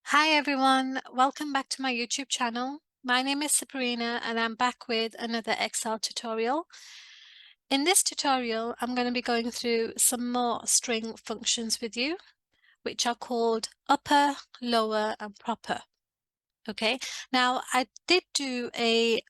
Hi everyone, welcome back to my YouTube channel. My name is Sabrina and I'm back with another Excel tutorial. In this tutorial, I'm going to be going through some more string functions with you, which are called upper, lower, and proper. Okay, now I did do a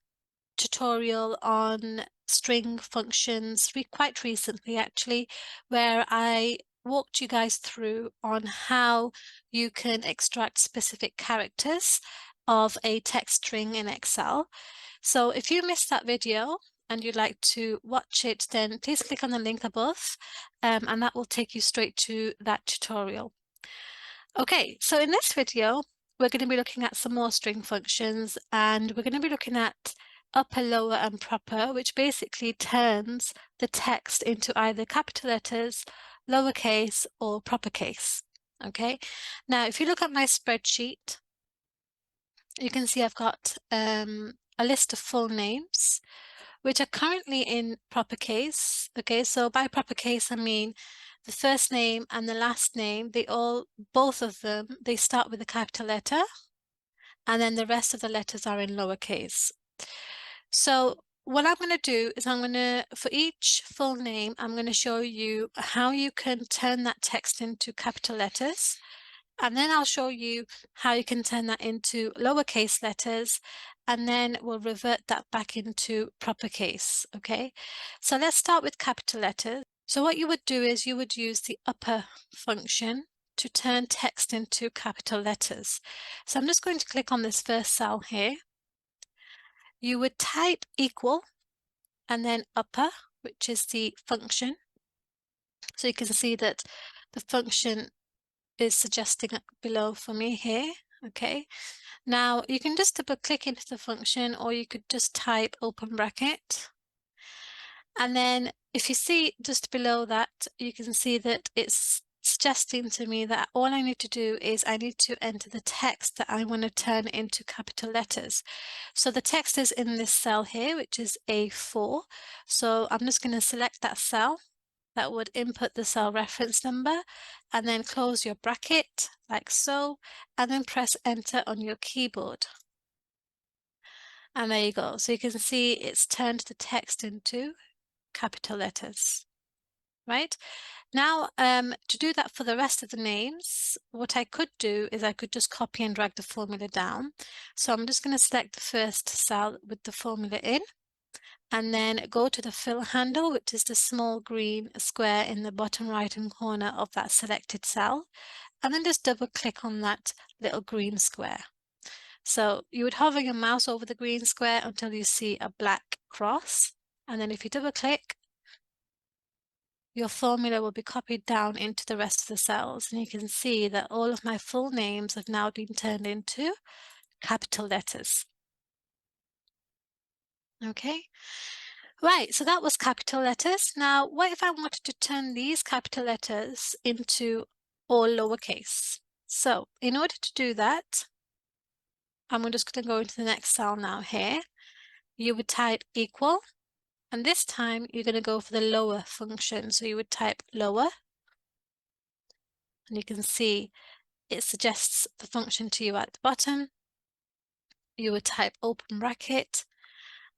tutorial on string functions quite recently actually, where I walked you guys through on how you can extract specific characters of a text string in Excel. So if you missed that video and you'd like to watch it, then please click on the link above, and that will take you straight to that tutorial. Okay, so in this video, we're going to be looking at some more string functions, and we're going to be looking at upper, lower, and proper, which basically turns the text into either capital letters, lowercase, or proper case. Okay, now if you look at my spreadsheet, you can see I've got a list of full names, which are currently in proper case. Okay, so by proper case, I mean the first name and the last name, both of them, they start with a capital letter, and then the rest of the letters are in lowercase. So what I'm going to do is for each full name, I'm going to show you how you can turn that text into capital letters. And then I'll show you how you can turn that into lowercase letters, and then we'll revert that back into proper case, okay? So let's start with capital letters. So what you would do is you would use the upper function to turn text into capital letters. So I'm just going to click on this first cell here. You would type equal and then upper, which is the function. So you can see that the function is suggesting below for me here. Okay, now you can just double click into the function, or you could just type open bracket, and then if you see just below that, you can see that it's suggesting to me that all I need to do is I need to enter the text that I want to turn into capital letters. So the text is in this cell here, which is A4. So I'm just going to select that cell. That would input the cell reference number, and then close your bracket like so, and then press enter on your keyboard. And there you go. So you can see it's turned the text into capital letters, right? Now, to do that for the rest of the names, what I could do is I could just copy and drag the formula down. So I'm just going to select the first cell with the formula in, and then go to the fill handle, which is the small green square in the bottom right hand corner of that selected cell, and then just double click on that little green square. So you would hover your mouse over the green square until you see a black cross, and then if you double click, your formula will be copied down into the rest of the cells, and you can see that all of my full names have now been turned into capital letters. Okay. Right, so that was capital letters. Now, what if I wanted to turn these capital letters into all lowercase? So, in order to do that, I'm just going to go into the next cell now here. You would type equal, and this time you're going to go for the lower function. So you would type lower, and you can see it suggests the function to you at the bottom. You would type open bracket,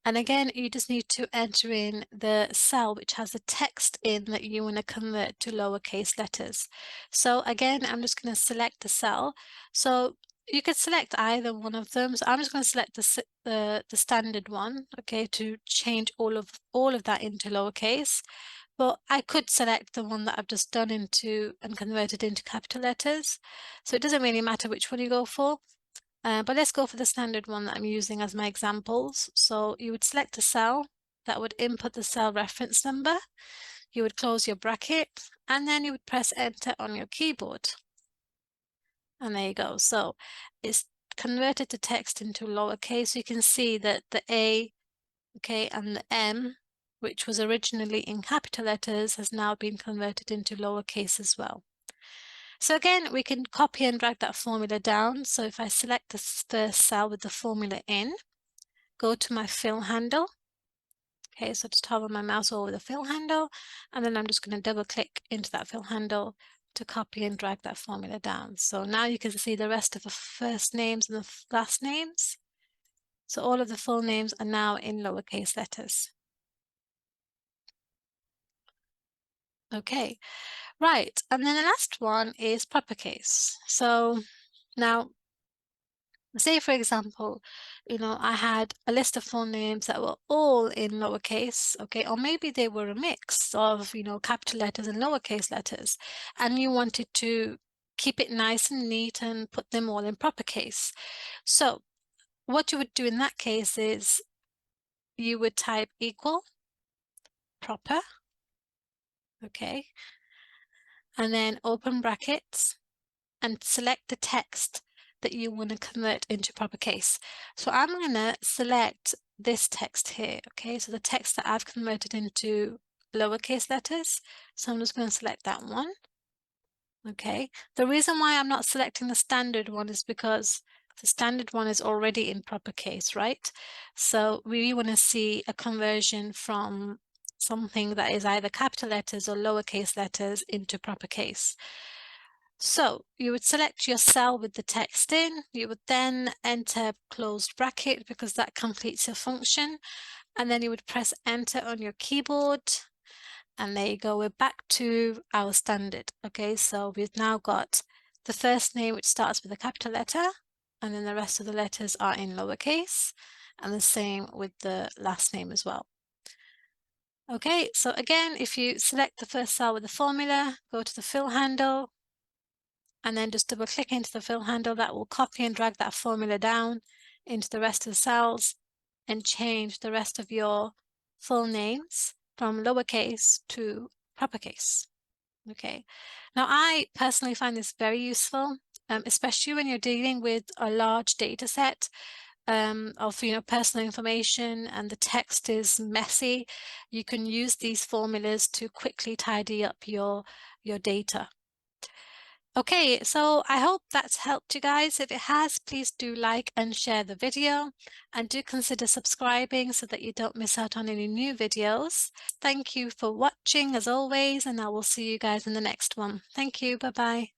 and again, you just need to enter in the cell which has the text in that you want to convert to lowercase letters. So again, I'm just going to select the cell. So you could select either one of them. So I'm just going to select the standard one, okay, to change all of that into lowercase. But I could select the one that I've just done into and converted into capital letters. So it doesn't really matter which one you go for. But let's go for the standard one that I'm using as my examples. So you would select a cell that would input the cell reference number. You would close your bracket, and then you would press enter on your keyboard. And there you go. So it's converted the text into lowercase. You can see that the A, okay, and the M, which was originally in capital letters, has now been converted into lowercase as well. So again, we can copy and drag that formula down. So if I select the first cell with the formula in, go to my fill handle, Okay, so just hover my mouse over the fill handle, and then I'm just going to double click into that fill handle to copy and drag that formula down. So now you can see the rest of the first names and the last names. So all of the full names are now in lowercase letters. Okay, right. And then the last one is proper case. So now, say for example, I had a list of full names that were all in lowercase, okay, or maybe they were a mix of, capital letters and lowercase letters, and you wanted to keep it nice and neat and put them all in proper case. So what you would do in that case is you would type equal proper, okay, and then open brackets and select the text that you want to convert into proper case. So I'm going to select this text here, okay? So the text that I've converted into lowercase letters. So I'm just going to select that one, okay? The reason why I'm not selecting the standard one is because the standard one is already in proper case, right? So we want to see a conversion from something that is either capital letters or lowercase letters into proper case. So you would select your cell with the text in, you would then enter closed bracket because that completes your function, and then you would press enter on your keyboard, and there you go, we're back to our standard. Okay, so we've now got the first name which starts with a capital letter, and then the rest of the letters are in lowercase, and the same with the last name as well. Okay, so again, if you select the first cell with the formula, go to the fill handle, and then just double click into the fill handle. That will copy and drag that formula down into the rest of the cells and change the rest of your full names from lowercase to proper case. Okay, now I personally find this very useful, especially when you're dealing with a large data set of personal information and the text is messy. You can use these formulas to quickly tidy up your data. Okay, so I hope that's helped you guys. If it has, please do like and share the video, and do consider subscribing so that you don't miss out on any new videos. Thank you for watching as always, and I will see you guys in the next one. Thank you. Bye-bye.